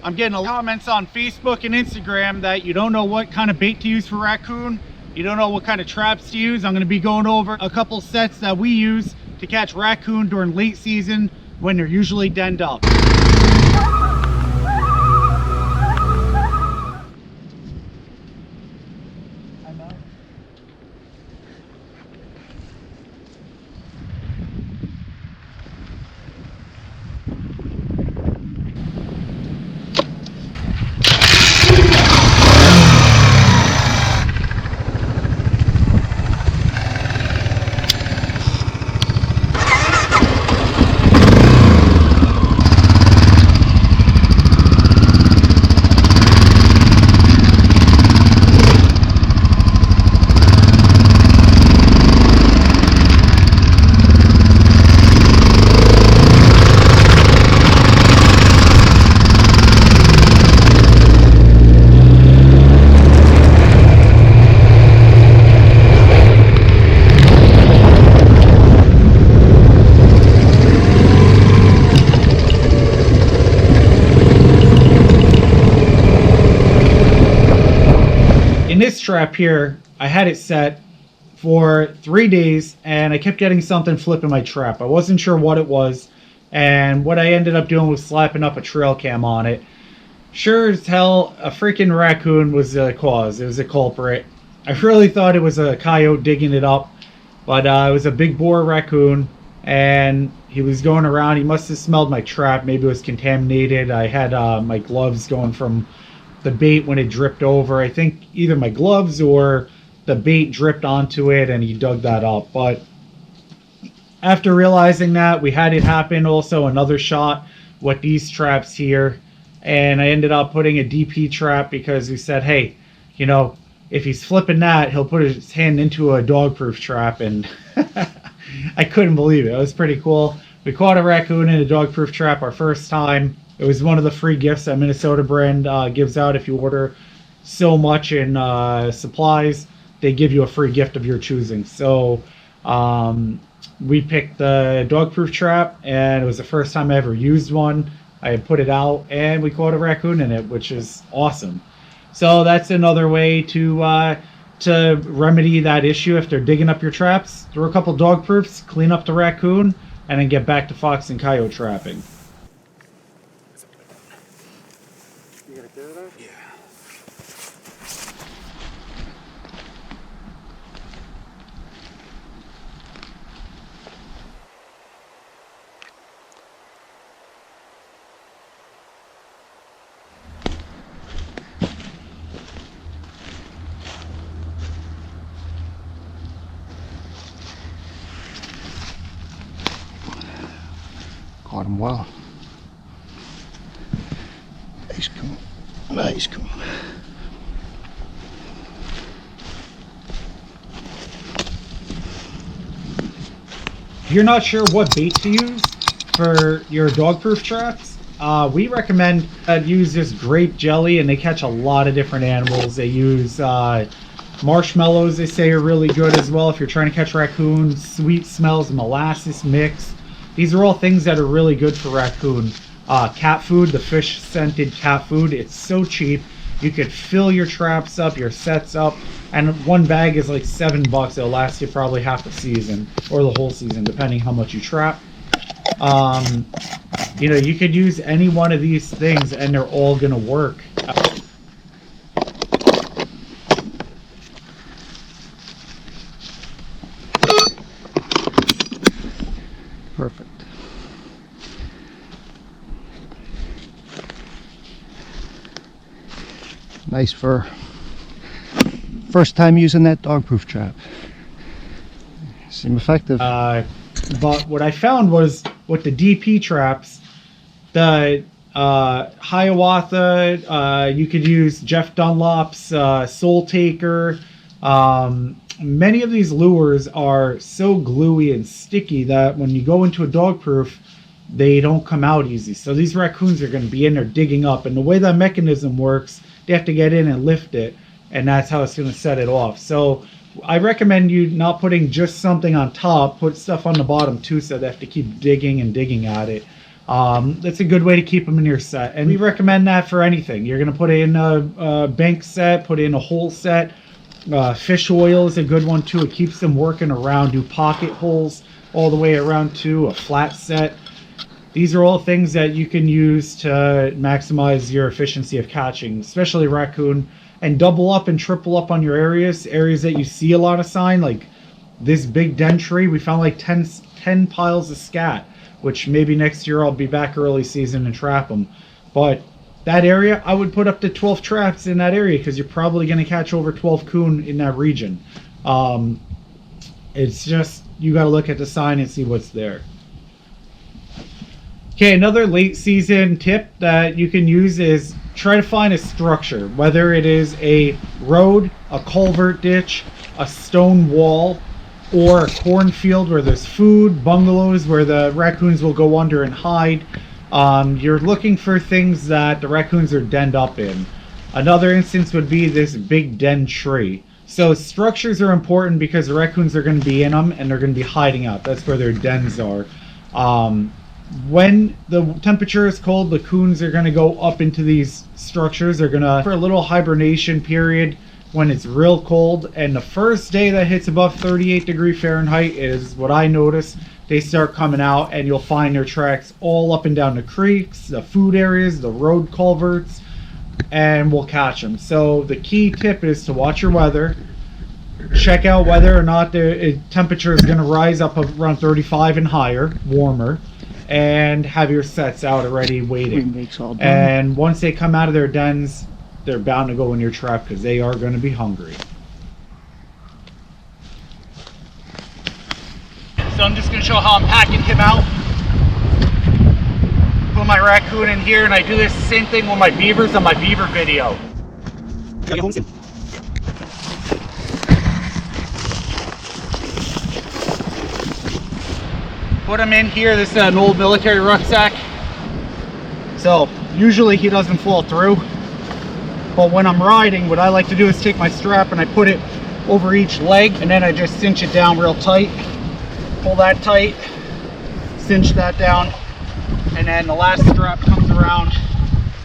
I'm getting a lot of comments on Facebook and Instagram that you don't know what kind of bait to use for raccoon. You don't know what kind of traps to use. I'm going to be going over a couple sets that we use to catch raccoon during late season when they're usually denned up. In this trap here, I had it set for 3 days and I kept getting something flipping my trap. I wasn't sure what it was, and what I ended up doing was slapping up a trail cam on it. Sure as hell, a freaking raccoon was the cause. It was a culprit. I really thought it was a coyote digging it up, but it was a big bore raccoon, and he was going around. He must have smelled my trap. Maybe it was contaminated. I had my gloves going from the bait when it dripped over. I think either my gloves or the bait dripped onto it and he dug that up. But after realizing that, we had it happen also another shot with these traps here, and I ended up putting a DP trap because we said, hey, you know, if he's flipping that, he'll put his hand into a dog-proof trap. And I couldn't believe it. It was pretty cool. We caught a raccoon in a dog-proof trap our first time. It was one of the free gifts that Minnesota brand gives out. If you order so much in supplies, they give you a free gift of your choosing. So we picked the dog-proof trap, and it was the first time I ever used one. I had put it out, and we caught a raccoon in it, which is awesome. So that's another way to remedy that issue. If they're digging up your traps, throw a couple dog-proofs, clean up the raccoon, and then get back to fox and coyote trapping. Yeah. Caught him well. Nice cool. Nice cool. If you're not sure what bait to use for your dog-proof traps, we recommend use this grape jelly, and they catch a lot of different animals. They use marshmallows, they say, are really good as well if you're trying to catch raccoons. Sweet smells, molasses mix. These are all things that are really good for raccoon. Cat food, the fish scented cat food, it's so cheap. You could fill your traps up, your sets up, and one bag is like $7. It'll last you probably half the season or the whole season, depending how much you trap. You know, you could use any one of these things and they're all gonna work. Perfect. Nice fur. First time using that dog-proof trap. Seem effective. But what I found was with the DP traps, the Hiawatha, you could use Jeff Dunlop's Soul Taker. Many of these lures are so gluey and sticky that when you go into a dog proof, they don't come out easy. So these raccoons are going to be in there digging up, and the way that mechanism works, they have to get in and lift it, and that's how it's going to set it off. So I recommend you not putting just something on top, put stuff on the bottom too, so they have to keep digging and digging at it. That's a good way to keep them in your set, and we recommend that for anything. You're going to put in a bank set, put in a hole set. Fish oil is a good one too. It keeps them working around. Do pocket holes all the way around too. A flat set. These are all things that you can use to maximize your efficiency of catching, especially raccoon. And double up and triple up on your areas that you see a lot of sign, like this big den tree. We found like 10 piles of scat, which maybe next year I'll be back early season and trap them. But that area, I would put up to 12 traps in that area, because you're probably going to catch over 12 coon in that region. It's just, you got to look at the sign and see what's there. Okay, another late season tip that you can use is try to find a structure, whether it is a road, a culvert ditch, a stone wall, or a cornfield where there's food, bungalows where the raccoons will go under and hide. You're looking for things that the raccoons are denned up in. Another instance would be this big den tree. So structures are important because the raccoons are going to be in them and they're going to be hiding out. That's where their dens are. When the temperature is cold, the coons are going to go up into these structures. They're going to, for a little hibernation period when it's real cold. And the first day that hits above 38°F is what I notice. They start coming out, and you'll find their tracks all up and down the creeks, the food areas, the road culverts, and we'll catch them. So the key tip is to watch your weather. Check out whether or not the temperature is going to rise up around 35 and higher, warmer, and have your sets out already waiting. And once they come out of their dens, they're bound to go in your trap because they are going to be hungry. So I'm just going to show how I'm packing him out. Put my raccoon in here, and I do this same thing with my beavers on my beaver video. Put him in here. This is an old military rucksack. So usually he doesn't fall through. But when I'm riding, what I like to do is take my strap and I put it over each leg, and then I just cinch it down real tight. Pull that tight, cinch that down, and then the last strap comes around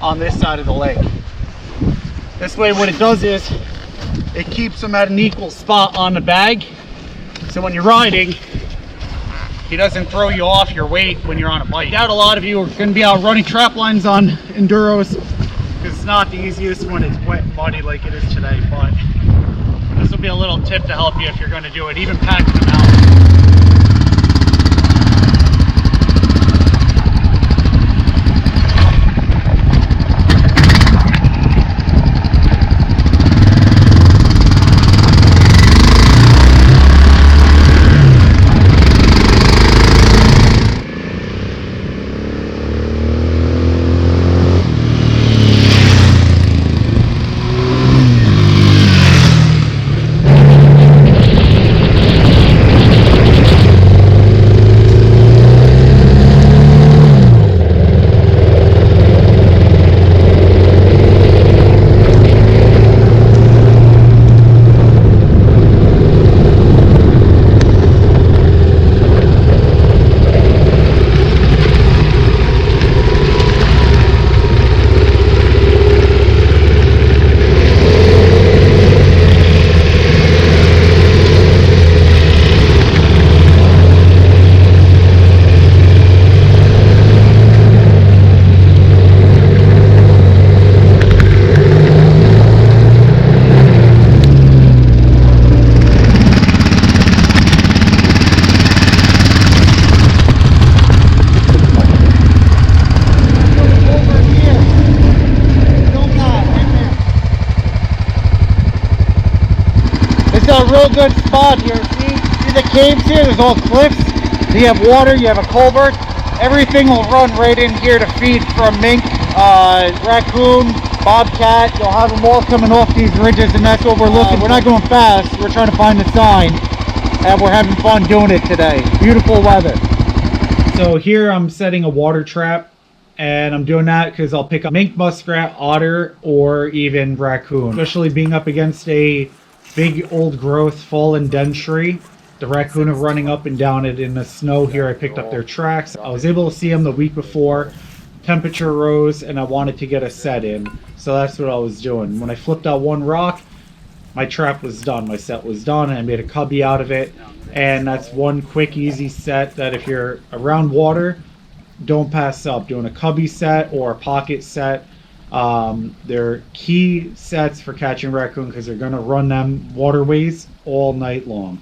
on this side of the leg. This way what it does is it keeps them at an equal spot on the bag, so when you're riding he doesn't throw you off your weight when you're on a bike. I doubt a lot of you are going to be out running trap lines on enduros, because it's not the easiest when it's wet and muddy like it is today, but this will be a little tip to help you if you're going to do it, even packing them out. A real good spot here. See the caves here? There's all cliffs. You have water, you have a culvert. Everything will run right in here to feed from mink, raccoon, bobcat. You'll have them all coming off these ridges, and that's what we're looking. We're not going fast. We're trying to find the sign, and we're having fun doing it today. Beautiful weather. So here I'm setting a water trap, and I'm doing that because I'll pick up mink, muskrat, otter, or even raccoon. Especially being up against a big old growth fallen den tree, The raccoon are running up and down it in the snow here. I picked up their tracks. I was able to see them the week before. Temperature rose and I wanted to get a set in. So that's what I was doing. When I flipped out one rock, my trap was done. My set was done and I made a cubby out of it. And that's one quick, easy set that if you're around water, don't pass up. Doing a cubby set or a pocket set. They're key sets for catching raccoon because they're going to run them waterways all night long.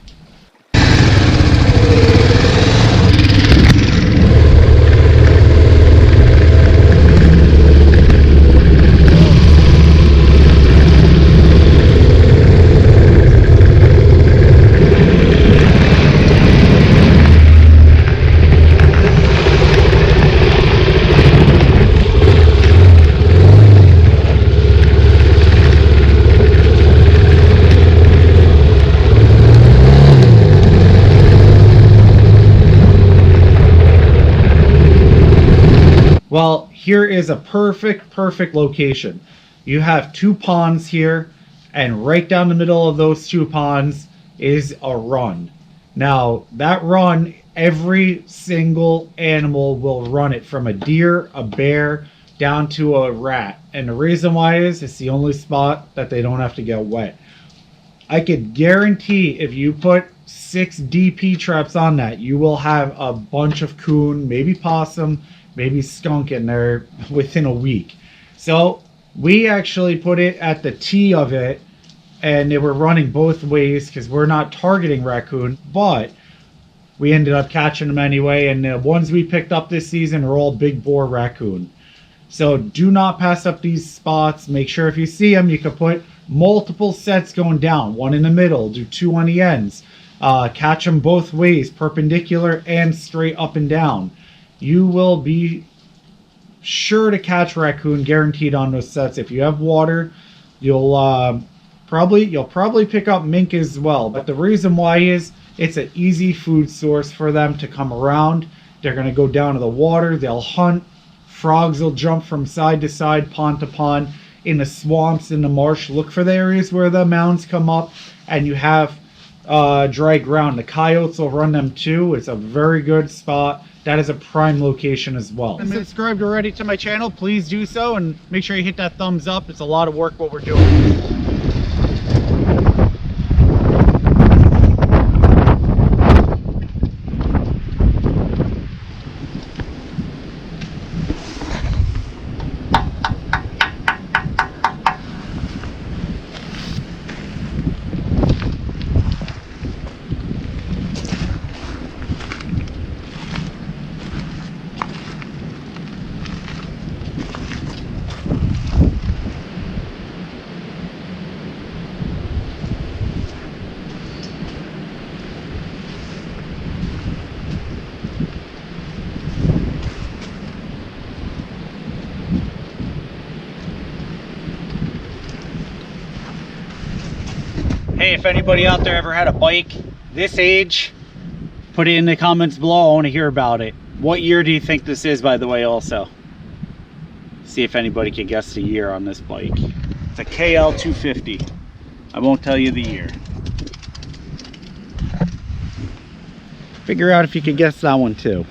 Well, here is a perfect location. You have two ponds here, and right down the middle of those two ponds is a run. Now, that run, every single animal will run it, from a deer, a bear, down to a rat. And the reason why is it's the only spot that they don't have to get wet. I could guarantee if you put 6 DP traps on that, you will have a bunch of coon, maybe possum, maybe skunk in there within a week. So we actually put it at the T of it, and they were running both ways because we're not targeting raccoon, but we ended up catching them anyway. And the ones we picked up this season are all big bore raccoon. So do not pass up these spots. Make sure if you see them, you can put multiple sets going down, one in the middle, do 2 on the ends, catch them both ways, perpendicular and straight up and down. You will be sure to catch raccoon, guaranteed, on those sets. If you have water, you'll probably pick up mink as well. But the reason why is it's an easy food source for them to come around. They're going to go down to the water. They'll hunt. Frogs will jump from side to side, pond to pond. In the swamps, in the marsh, look for the areas where the mounds come up and you have dry ground. The coyotes will run them too. It's a very good spot. That is a prime location as well. If you're subscribed already to my channel, please do so and make sure you hit that thumbs up. It's a lot of work what we're doing. Hey, if anybody out there ever had a bike this age, put it in the comments below. I want to hear about it. What year do you think this is, by the way, also? See if anybody can guess the year on this bike. It's a KL 250. I won't tell you the year. Figure out if you can guess that one too.